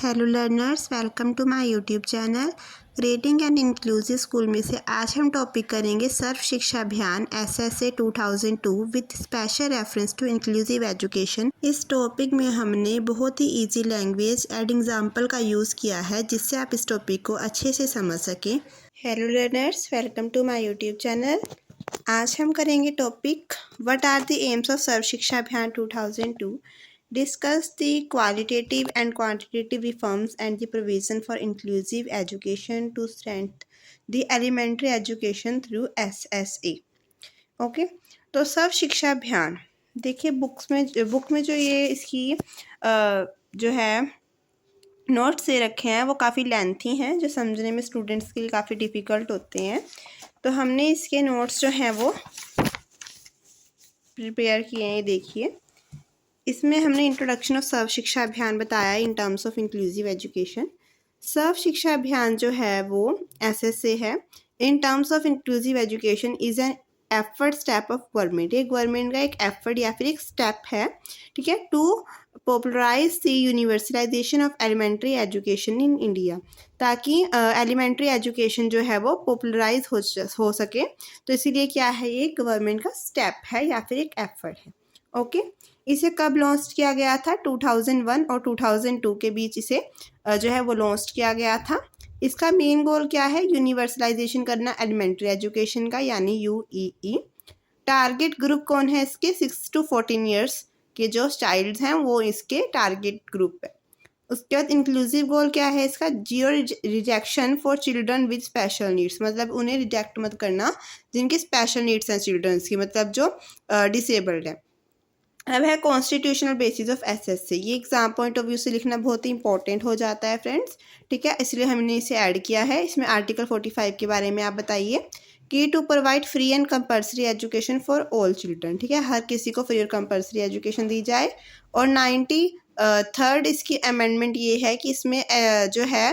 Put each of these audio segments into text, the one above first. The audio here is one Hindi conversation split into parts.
Hello learners, welcome to my YouTube channel creating and inclusive school में से आज हम टॉपिक करेंगे सर्व Shiksha Abhiyan SSA 2002 with special reference to inclusive education. इस टॉपिक में हमने बहुत ही इजी लैंग्वेज एंड एग्जांपल का यूज़ किया है जिससे आप इस टॉपिक को अच्छे से समझ सकें। Hello learners, welcome to my YouTube channel. आज हम करेंगे topic what are the aims of Sarva Shiksha Abhiyan 2002। Discuss the qualitative and quantitative reforms and the provision for inclusive education to strengthen the elementary education through SSA। Okay, तो सर्व शिक्षा अभियान देखिए बुक में जो ये इसकी जो है नोट्स दे रखे हैं वो काफ़ी लेंथी हैं, जो समझने में स्टूडेंट्स के लिए काफ़ी डिफ़िकल्ट होते हैं। तो हमने इसके नोट्स जो हैं वो प्रिपेयर किए हैं, ये देखिए। इसमें हमने इंट्रोडक्शन ऑफ सर्व शिक्षा अभियान बताया in terms of inclusive education. Sarva Shiksha Abhiyan जो है वो SSA है। In terms of inclusive education is an effort step of government. ये गवर्नमेंट का एक एफर्ट या फिर एक स्टेप है, ठीक है, to popularize the universalization of elementary education in India, ताकि एलिमेंट्री एजुकेशन जो है वो पॉपुलराइज हो सके। तो इसीलिए क्या है, ये गवर्नमेंट का स्टेप है या फिर एक एफर्ट है। ओके, इसे कब लॉन्च किया गया था? 2001 और 2002 के बीच इसे जो है वो लॉन्च किया गया था। इसका मेन गोल क्या है? यूनिवर्सलाइजेशन करना एलिमेंट्री एजुकेशन का, यानी UEE। टारगेट ग्रुप कौन है इसके? 6 to 14 ईयर्स के जो चाइल्ड हैं वो इसके टारगेट ग्रुप है। उसके बाद इंक्लूसिव गोल क्या है इसका? Zero rejection for children with special needs, मतलब उन्हें रिजेक्ट मत करना जिनके स्पेशल नीड्स हैं चिल्ड्रंस की, मतलब जो डिसेबल्ड है। अब है कॉन्स्टिट्यूशनल बेसिस ऑफ SSA। ये एग्जाम पॉइंट ऑफ व्यू से लिखना बहुत ही इंपॉर्टेंट हो जाता है फ्रेंड्स, ठीक है, इसलिए हमने इसे ऐड किया है। इसमें आर्टिकल 45 के बारे में आप बताइए कि to provide free and compulsory education for all children, ठीक है, हर किसी को फ्री और कंपल्सरी एजुकेशन दी जाए। और 93rd इसकी अमेंडमेंट ये है कि इसमें जो है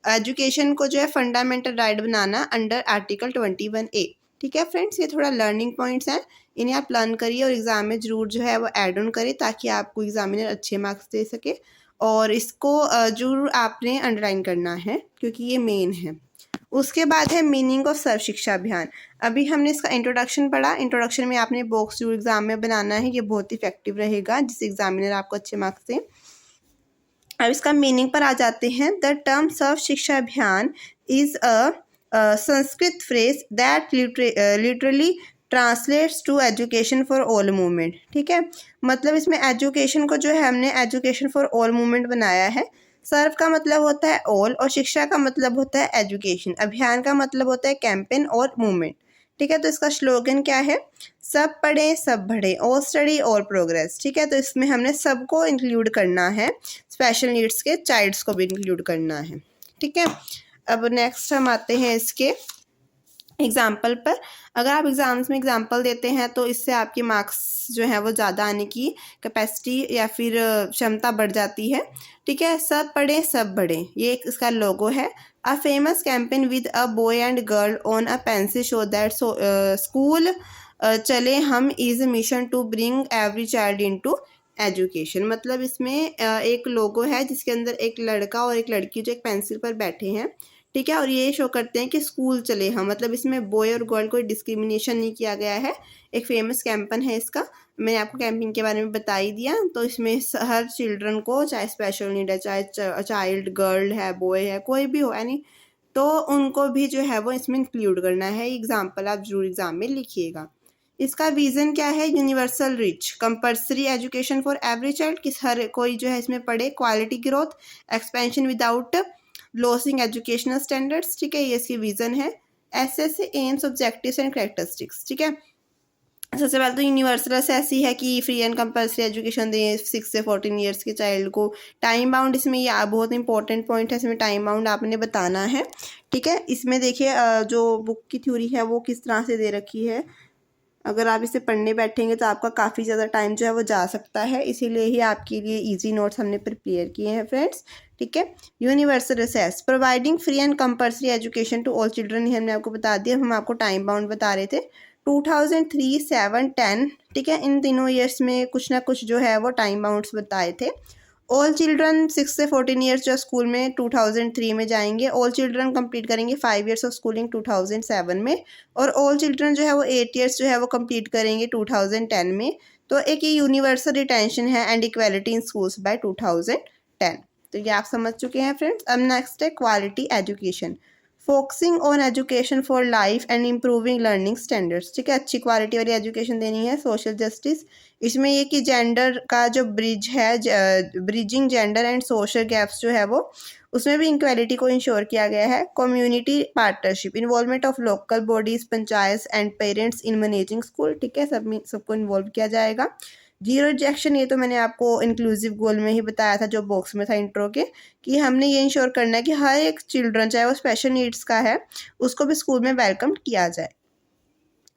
एजुकेशन को जो है फंडामेंटल राइट बनाना अंडर आर्टिकल 21A, ठीक है फ्रेंड्स। ये थोड़ा लर्निंग पॉइंट्स हैं, इन्हें आप लर्न करिए और एग्ज़ाम में ज़रूर जो है वो ऐड ऑन करें ताकि आपको एग्जामिनर अच्छे मार्क्स दे सके। और इसको ज़रूर आपने अंडरलाइन करना है क्योंकि ये मेन है। उसके बाद है मीनिंग ऑफ सर्व शिक्षा अभियान। अभी हमने इसका इंट्रोडक्शन पढ़ा। इंट्रोडक्शन में आपने बॉक्स जरूर एग्जाम में बनाना है, ये बहुत इफेक्टिव रहेगा जिससे एग्जामिनर आपको अच्छे मार्क्स दें। अब इसका मीनिंग पर आ जाते हैं। The term Sarva Shiksha Abhiyan is a Sanskrit phrase that literally translates to education for all movement, ठीक है, मतलब इसमें एजुकेशन को जो है हमने एजुकेशन फॉर ऑल मूवमेंट बनाया है। सर्व का मतलब होता है ऑल और शिक्षा का मतलब होता है एजुकेशन। अभियान का मतलब होता है कैंपेन और मूवमेंट, ठीक है। तो इसका स्लोगन क्या है? सब पढ़ें सब बढ़े, ऑल स्टडी ऑल प्रोग्रेस, ठीक है। तो इसमें हमने सबको इंक्लूड करना है, स्पेशल नीड्स के चाइल्ड्स को भी इंक्लूड करना है, ठीक है। अब नेक्स्ट हम आते हैं इसके एग्जाम्पल पर। अगर आप एग्जाम्स में एग्जाम्पल देते हैं तो इससे आपके मार्क्स जो है वो ज़्यादा आने की कैपेसिटी या फिर क्षमता बढ़ जाती है, ठीक है। सब पढ़ें सब बढ़ें, ये एक इसका लोगो है। A famous campaign with a boy and girl on a pencil show that school चले हम is mission to bring every child into education, मतलब इसमें एक लोगो है जिसके अंदर एक लड़का और एक लड़की जो एक पेंसिल पर बैठे हैं, ठीक है, और ये शो करते हैं कि स्कूल चले हम, मतलब इसमें बॉय और गर्ल कोई डिस्क्रिमिनेशन नहीं किया गया है। एक फेमस कैंपेन है इसका, मैंने आपको कैंपेन के बारे में बता ही दिया। तो इसमें हर चिल्ड्रन को, चाहे स्पेशल नीड है, चाहे चाइल्ड गर्ल है, बॉय है, कोई भी हो यानी, तो उनको भी जो है वो इसमें इंक्लूड करना है। एग्जाम्पल आप जरूर एग्जाम में लिखिएगा। इसका विजन क्या है? Universal rich compulsory education for every child, किस हर कोई जो है इसमें पढ़े, quality growth, expansion without losing educational standards, ठीक है, ये इसकी विजन है। SSA AIIMS objectives and characteristics, ठीक है। सबसे पहले तो यूनिवर्सल ऐसी है कि फ्री एंड कंपल्सरी एजुकेशन दें 6 से 14 ईयर्स के चाइल्ड को। टाइम बाउंड, इसमें ये बहुत इंपॉर्टेंट पॉइंट है, इसमें टाइम बाउंड आपने बताना है, ठीक है। इसमें देखिए जो बुक की थ्योरी है वो किस तरह से दे रखी है। अगर आप इसे पढ़ने बैठेंगे तो आपका काफ़ी ज़्यादा टाइम जो है वो जा सकता है, इसीलिए ही आपके लिए इजी नोट्स हमने प्रिपेयर किए हैं फ्रेंड्स, ठीक है। Universal recess providing free and compulsory education to all children, ये हमने आपको बता दिया। हम आपको टाइम बाउंड बता रहे थे 2003, 7, 10, ठीक है, इन तीनों ईयर्स में कुछ ना कुछ जो है वो टाइम बाउंड्स बताए थे। ऑल चिल्ड्रन 6 से 14 ईयर्स जो स्कूल में 2003 में जाएंगे। ऑल चिल्ड्रन कंप्लीट करेंगे 5 ईयर्स ऑफ स्कूलिंग 2007 में। और ऑल चिल्ड्रन जो है वो 8 ईयर्स जो है वो कंप्लीट करेंगे 2010 में। तो एक ये यूनिवर्सल रिटेंशन है and equality in schools by 2010। तो ये आप समझ चुके हैं फ्रेंड्स। अब नेक्स्ट है quality education, focusing on education for life and improving learning standards. ठीक है, अच्छी क्वालिटी वाली एजुकेशन देनी है। सोशल जस्टिस, इसमें ये कि जेंडर का जो ब्रिज है, bridging gender and social gaps जो है वो, उसमें भी इक्वालिटी को इंश्योर किया गया है। Community partnership, involvement of local bodies, panchayat and parents in managing school. ठीक है, सबको इन्वॉल्व किया जाएगा। जीरो रिजेक्शन, ये तो मैंने आपको इंक्लूसिव गोल में ही बताया था जो बॉक्स में था इंट्रो के, कि हमने ये इंश्योर करना है कि हर एक चिल्ड्रन चाहे वो स्पेशल नीड्स का है उसको भी स्कूल में वेलकम किया जाए।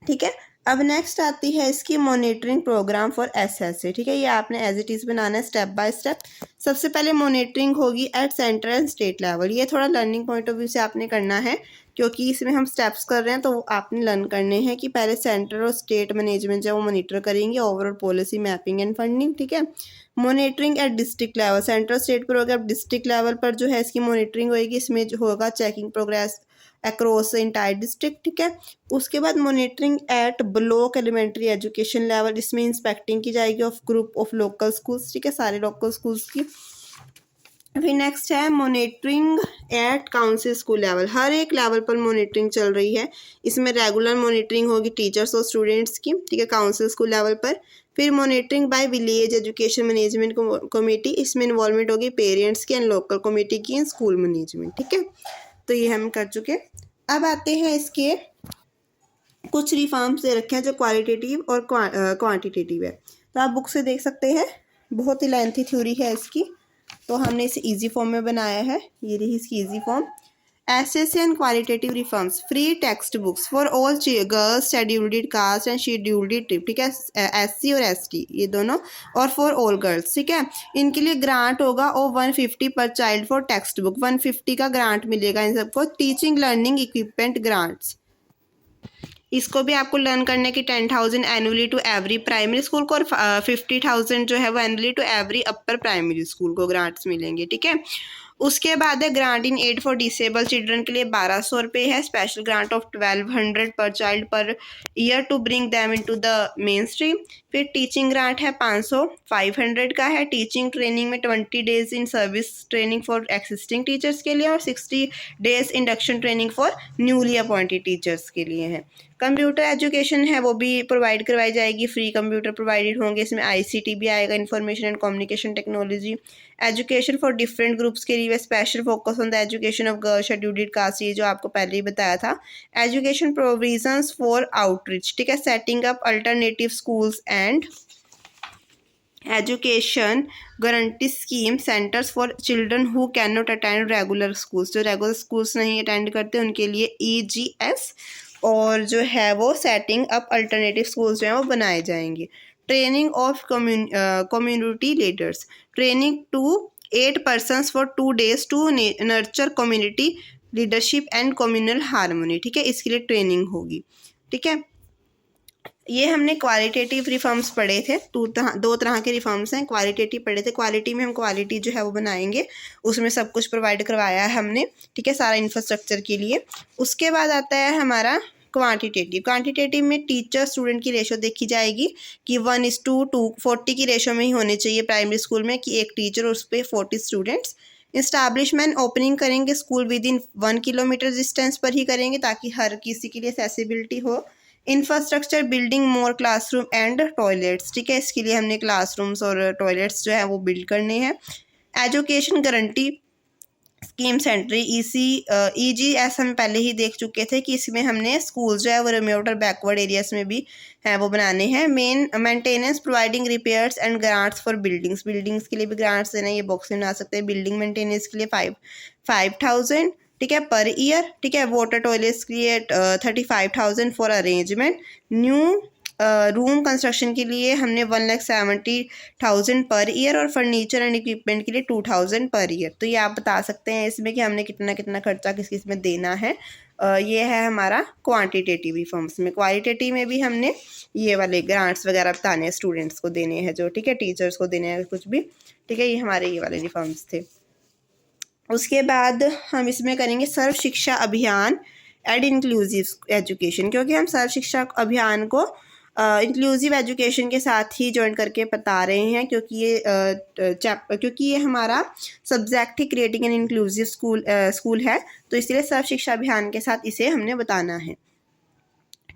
ठीक है, अब नेक्स्ट आती है इसकी मॉनिटरिंग प्रोग्राम फॉर एसएससी। ठीक है, ये आपने एज इट इज़ बनाना है स्टेप बाय स्टेप। सबसे पहले मॉनिटरिंग होगी at central and state level. ये थोड़ा लर्निंग पॉइंट ऑफ व्यू से आपने करना है, क्योंकि इसमें हम स्टेप्स कर रहे हैं तो आपने लर्न करने हैं कि पहले सेंट्रल और स्टेट मैनेजमेंट जो वो मॉनिटर करेंगे, overall policy mapping and funding. ठीक है, monitoring at district level, central state पर होगा, डिस्ट्रिक्ट लेवल पर जो है इसकी मॉनिटरिंग होगी। इसमें जो होगा checking progress across entire district. ठीक है, उसके बाद monitoring at block elementary education level, इसमें इंस्पेक्टिंग की जाएगी of group of local schools. ठीक है, सारे लोकल स्कूल्स की। फिर नेक्स्ट है monitoring at council school level, हर एक लेवल पर मॉनिटरिंग चल रही है। इसमें रेगुलर मॉनिटरिंग होगी टीचर्स और स्टूडेंट्स की। ठीक है, काउंसिल स्कूल लेवल पर। फिर monitoring by village education management committee, इसमें इन्वॉल्वमेंट होगी पेरेंट्स की एंड लोकल कमेटी की इन स्कूल मैनेजमेंट। ठीक है, तो ये हम कर चुके। अब आते हैं इसके कुछ रिफॉर्म्स दे रखे हैं जो क्वालिटेटिव और क्वांटिटेटिव है। तो आप बुक से देख सकते हैं, बहुत ही लेंथी थ्योरी है इसकी, तो हमने इसे इजी फॉर्म में बनाया है। ये रही इसकी easy form. SSC and qualitative reforms, free text books for all girls, scheduled caste and scheduled tribe. ठीक है, एससी और एसटी ये दोनों, और फॉर ऑल गर्ल्स। ठीक है, इनके लिए ग्रांट होगा और 150 पर चाइल्ड फॉर टेक्स्ट बुक, 150 का ग्रांट मिलेगा इन सबको। टीचिंग लर्निंग इक्विपमेंट ग्रांट्स, इसको भी आपको लर्न करने की 10,000 annually to every primary school को, और 50,000 जो है वो annually to every upper primary school को ग्रांट्स मिलेंगे। ठीक है, उसके बाद है grant in aid for disable children के लिए 1200 रुपये है। Special grant of 1200 per child per year to bring them into the main stream. फिर टीचिंग ग्रांट है 500, 500 का है। टीचिंग ट्रेनिंग में 20 days in service training for existing teachers के लिए, और 60 days induction training for newly appointed teachers के लिए है। कंप्यूटर एजुकेशन है वो भी प्रोवाइड करवाई जाएगी, फ्री कंप्यूटर प्रोवाइडेड होंगे। इसमें आईसीटी भी आएगा, information and communication technology. Education for different groups के लिए special focus on the education of girls, scheduled cast, ये जो आपको पहले ही बताया था। Education provisions for outreach. ठीक है, setting up alternative schools and education guarantee scheme centres for children who can not attend regular schools, जो रेगुलर स्कूल्स नहीं अटेंड करते उनके लिए EGS, और जो है वो सेटिंग अप अल्टरनेटिव स्कूल्स जो हैं वो बनाए जाएंगे। Training of community leaders, training to 8 persons for 2 days to nurture community leadership and communal harmony. ठीक है, इसके लिए ट्रेनिंग होगी। ठीक है, ये हमने क्वालिटेटिव रिफॉर्म्स पढ़े थे। दो तरह के रिफॉर्म्स हैं। क्वालिटेटिव पढ़े थे, क्वालिटी में हम क्वालिटी जो है वो बनाएंगे, उसमें सब कुछ प्रोवाइड करवाया है हमने। ठीक है, सारा इंफ्रास्ट्रक्चर के लिए। उसके बाद आता है हमारा क्वांटिटेटिव। क्वांटिटेटिव में टीचर स्टूडेंट की रेशो देखी जाएगी कि 1:240 की रेशो में ही होनी चाहिए प्राइमरी स्कूल में, कि एक टीचर और उस पर 40 स्टूडेंट्स। इस्टेब्लिशमेंट ओपनिंग करेंगे school with in 1 kilometre distance पर ही करेंगे, ताकि हर किसी के लिए एक्सेसिबिलिटी हो। Infrastructure building more classroom and toilets. ठीक है, इसके लिए हमने क्लासरूम्स और टॉयलेट्स जो है वो बिल्ड करने हैं। Education guarantee scheme centre EGS हम पहले ही देख चुके थे कि इसमें हमने स्कूल जो है वो रिमोट और बैकवर्ड एरियाज में भी है वो बनाने हैं। Main maintenance providing repairs and grants for buildings, buildings के लिए भी ग्रांट्स देना, ये बॉक्स में बना सकते हैं। बिल्डिंग मेंटेनेंस के लिए 5,000 ठीक है पर ईयर। ठीक है, वाटर टॉयलेट्स के लिए 35,000 for arrangement. New room construction के लिए हमने 1,70,000 पर ईयर, और फर्नीचर एंड इक्विपमेंट के लिए 2,000 पर ईयर। तो ये आप बता सकते हैं इसमें कि हमने कितना कितना खर्चा किस किस में देना है। ये है हमारा क्वांटिटेटिव रिफॉर्म्स में। क्वालिटेटिव में भी हमने ये वाले ग्रांट्स वगैरह बताने हैं, स्टूडेंट्स को देने हैं जो, ठीक है, टीचर्स को देने हैं कुछ भी। ठीक है, ये हमारे ये वाले रिफॉर्म्स थे। उसके बाद हम इसमें करेंगे सर्व शिक्षा अभियान एंड इंक्लूसिव एजुकेशन, क्योंकि हम सर्व शिक्षा अभियान को इंक्लूसिव एजुकेशन के साथ ही ज्वाइन करके बता रहे हैं, क्योंकि ये हमारा subject he creating an inclusive school है, तो इसलिए सर्व शिक्षा अभियान के साथ इसे हमने बताना है।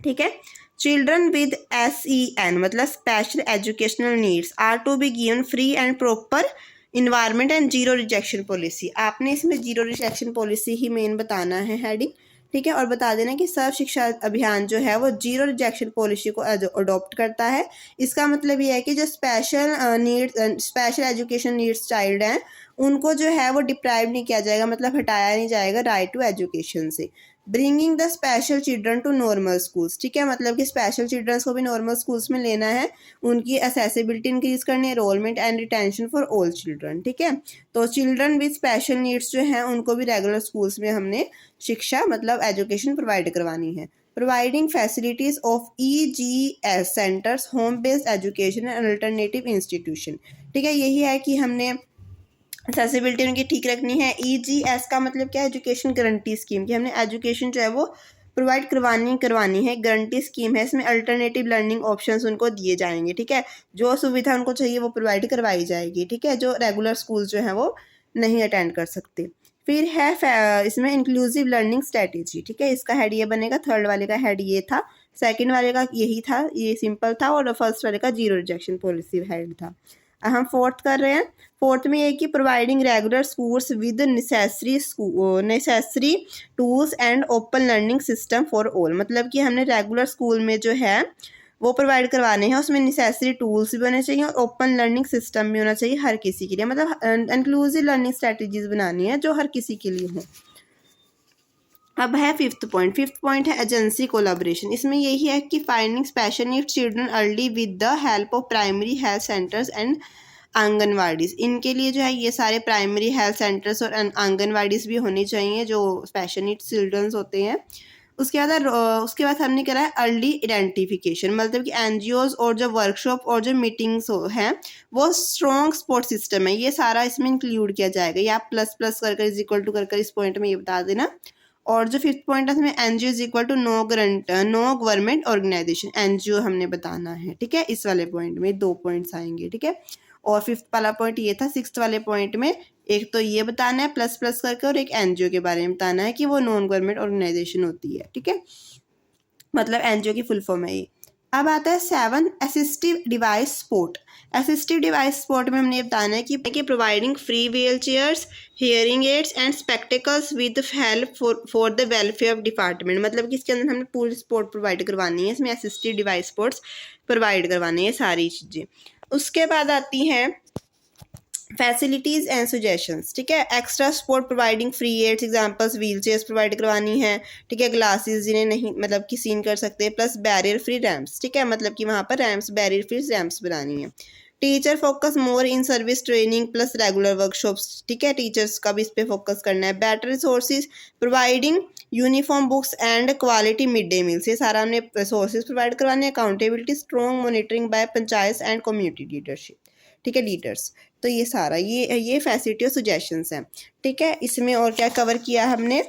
ठीक है, चिल्ड्रन विद SEN मतलब special educational needs are to be given free and proper environment and zero rejection policy. आपने इसमें जीरो रिजेक्शन पॉलिसी ही मेन बताना है हेडिंग। ठीक है, और बता देना कि सर्व शिक्षा अभियान जो है वो जीरो रिजेक्शन पॉलिसी को अडॉप्ट करता है। इसका मतलब ये है कि जो स्पेशल एजुकेशन नीड्स चाइल्ड हैं उनको जो है वो डिप्राइव नहीं किया जाएगा, मतलब हटाया नहीं जाएगा राइट टू एजुकेशन से। Bringing the special children to normal schools, ठीक है, मतलब कि स्पेशल चिल्ड्रंस को भी नॉर्मल स्कूल्स में लेना है, उनकी एसेसिबिलिटी इंक्रीज करनी है, enrolment and retention for all children. ठीक है, तो चिल्ड्रन विद स्पेशल नीड्स जो हैं उनको भी रेगुलर स्कूल्स में हमने शिक्षा मतलब एजुकेशन प्रोवाइड करवानी है। Providing facilities of EGS centres, home based education and alternative institution. ठीक है, यही है कि हमने एक्सेसिबिलिटी उनकी ठीक रखनी है। EGS का मतलब क्या है? एजुकेशन गारंटी स्कीम, की हमने एजुकेशन जो है वो प्रोवाइड करवानी है। गारंटी स्कीम है, इसमें अल्टरनेटिव लर्निंग ऑप्शंस उनको दिए जाएंगे। ठीक है, जो सुविधा उनको चाहिए वो प्रोवाइड करवाई जाएगी। ठीक है, जो रेगुलर स्कूल जो है वो नहीं अटेंड कर सकते। फिर है इसमें इंक्लूसिव लर्निंग स्ट्रेटेजी। ठीक है, इसका हेड ये बनेगा, थर्ड वाले का हेड ये था, सेकंड वाले का यही था, ये सिंपल था, और फर्स्ट वाले का जीरो रिजेक्शन पॉलिसी हेड था। हम फोर्थ कर रहे हैं। फोर्थ में ये कि providing regular schools with necessary tools and open learning system for all, मतलब कि हमने रेगुलर स्कूल में जो है वो प्रोवाइड करवाने हैं, उसमें नेसेसरी टूल्स भी होने चाहिए और ओपन लर्निंग सिस्टम भी होना चाहिए हर किसी के लिए, मतलब इंक्लूसिव लर्निंग स्ट्रेटजीज बनानी है जो हर किसी के लिए हो। अब है फिफ्थ पॉइंट है एजेंसी कोलाब्रेशन। इसमें यही है कि finding special needs children early with the help of primary health centres and anganwadis. इनके लिए जो है ये सारे प्राइमरी हेल्थ सेंटर्स और आंगनवाड़ीज भी होनी चाहिए जो स्पेशल नीड्स चिल्ड्रंस होते हैं। उसके बाद हमने करा है अर्ली आइडेंटिफिकेशन, मतलब कि NGOs और जो वर्कशॉप और जो मीटिंग्स हैं वो स्ट्रॉन्ग सपोर्ट सिस्टम है, ये सारा इसमें इंक्लूड किया जाएगा। ये आप प्लस कर इज इक्वल टू कर इस पॉइंट में ये बता देना। और जो फिफ्थ पॉइंट है इसमें NGO is equal to no government organization, NGO हमने बताना है। ठीक है, इस वाले पॉइंट में 2 पॉइंट्स आएंगे। ठीक है, और फिफ्थ वाला पॉइंट ये था। सिक्स्थ वाले पॉइंट में एक तो ये बताना है प्लस करके, और एक NGO के बारे में बताना है कि वो नॉन गवर्नमेंट ऑर्गेनाइजेशन होती है। ठीक है, मतलब NGO की फुल फॉर्म है ये। अब आता है 7 assistive device support. Assistive device support में हमने ये बताना है कि providing free wheel chairs, hearing aids and spectacles with help for the welfare of department, मतलब कि इसके अंदर हमने पूरी सपोर्ट प्रोवाइड करवानी है, इसमें असिस्टिव डिवाइस सपोर्ट्स प्रोवाइड करवानी है सारी चीज़ें। उसके बाद आती हैं फैसिलिटीज़ एंड सजेशंस। ठीक है, extra support providing free aids, examples wheel chairs provide करवानी है। ठीक है, ग्लासेस जिन्हें नहीं मतलब कि सीन कर सकते, प्लस बैरियर फ्री रैम्प्स। ठीक है, मतलब कि वहाँ पर रैम्प्स बैरियर फ्री रैम्प्स बनानी है। टीचर फोकस मोर इन service training plus regular workshops. ठीक है, टीचर्स का भी इस पर फोकस करना है। Better resources providing uniform books and quality mid day meals, ये सारा हमने रिसोर्सेज प्रोवाइड करवाने। Accountability strong monitoring by panchayat and community leadership. ठीक है, लीडर्स। तो ये सारा ये फैसिलिटी और सजेशंस हैं। ठीक है, इसमें और क्या कवर किया हमने?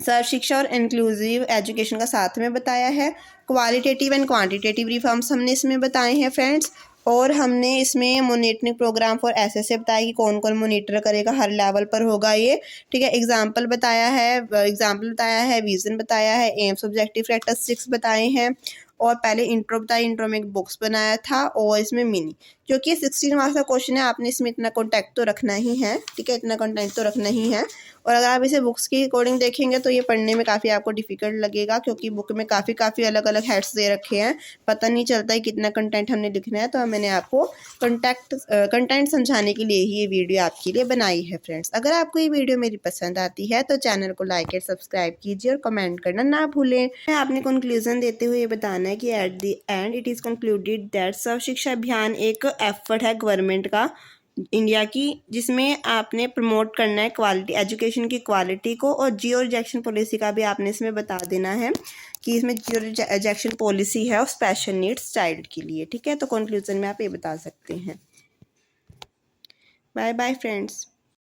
सर्व शिक्षा और इंक्लूसिव एजुकेशन का साथ में बताया है। क्वालिटेटिव एंड क्वांटिटेटिव रिफॉर्म्स हमने इसमें बताए हैं फ्रेंड्स। और हमने इसमें मॉनिटरिंग प्रोग्राम फॉर ऐसे बताया कि कौन कौन मॉनिटर करेगा, हर लेवल पर होगा ये। ठीक है, एग्जाम्पल बताया है, विजन बताया है, एम्स ऑब्जेक्टिव कैरेक्टरिस्टिक्स बताए हैं, और पहले इंट्रो बताई, इंट्रो में एक बॉक्स बनाया था, और इसमें मिनी, क्योंकि 16 मार्क्स का क्वेश्चन है, आपने इसमें इतना कॉन्टेक्ट तो रखना ही है। ठीक है, इतना कंटेंट तो रखना ही है। और अगर आप इसे बुक्स की अकॉर्डिंग देखेंगे तो ये पढ़ने में काफ़ी आपको डिफिकल्ट लगेगा, क्योंकि बुक में काफ़ी अलग अलग हेड्स दे रखे हैं, पता नहीं चलता है कितना कंटेंट हमने लिखना है। तो मैंने आपको कंटेंट समझाने के लिए ही ये वीडियो आपके लिए बनाई है फ्रेंड्स। अगर आपको ये वीडियो मेरी पसंद आती है तो चैनल को लाइक और सब्सक्राइब कीजिए और कमेंट करना ना भूलें। आपने कंक्लूजन देते हुए ये बताना है कि at the end it is concluded that Sarva Shiksha Abhiyan एक एफर्ट है गवर्नमेंट का इंडिया की, जिसमें आपने प्रमोट करना है क्वालिटी एजुकेशन की क्वालिटी को, और जियो रिजेक्शन पॉलिसी का भी आपने इसमें बता देना है कि इसमें जियो रिजेक्शन पॉलिसी है और स्पेशल नीड्स चाइल्ड के लिए। ठीक है, तो कंक्लूजन में आप ये बता सकते हैं। Bye bye friends.